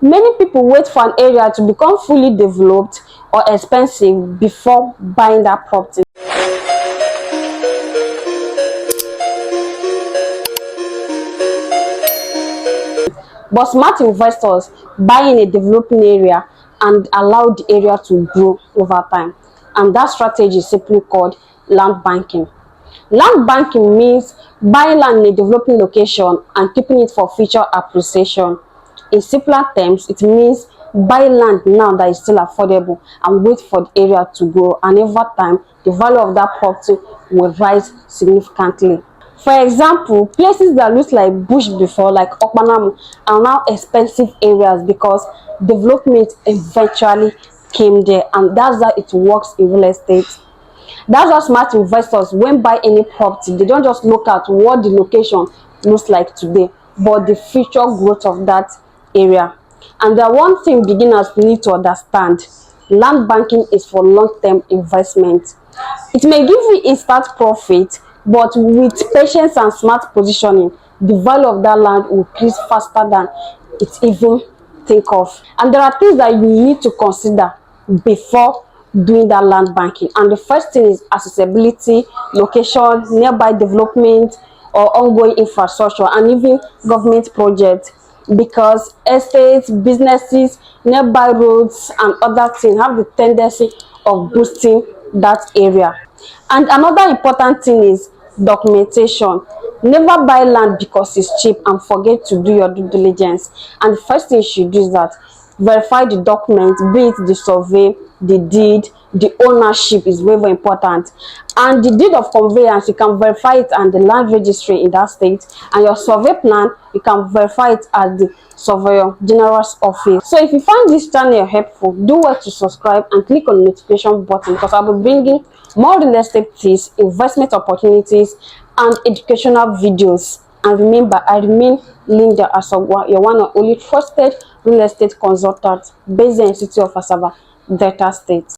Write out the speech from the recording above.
Many people wait for an area to become fully developed or expensive before buying that property. But smart investors buy in a developing area and allow the area to grow over time. And that strategy is simply called land banking. Land banking means buying land in a developing location and keeping it for future appreciation. In simpler terms, it means buy land now that is still affordable and wait for the area to grow, and over time the value of that property will rise significantly. For example, places that look like bush before, like Okpanamu, are now expensive areas because development eventually came there, and that's how it works in real estate. That's why smart investors, when buy any property, they don't just look at what the location looks like today, but the future growth of that area. And the one thing beginners need to understand: land banking is for long-term investment. It may give you instant profit, but with patience and smart positioning, the value of that land will increase faster than it even think of. And there are things that you need to consider before doing that land banking. And the first thing is accessibility, location, nearby development or ongoing infrastructure, and even government projects, because estates, businesses, nearby roads and other things have the tendency of boosting that area. And another important thing is documentation. Never buy land because it's cheap and forget to do your due diligence. And the first thing you should do is that verify the document, be it the survey, the deed, the ownership is very, very important. And the deed of conveyance, you can verify it at the land registry in that state, and your survey plan, you can verify it at the Surveyor General's office. So if you find this channel helpful, do well to subscribe and click on the notification button, because I'll be bringing more real estate tips, investment opportunities and educational videos. And remember, I remain Linda Asogwa, your one and only trusted real estate consultant based in the city of Asaba, Delta State.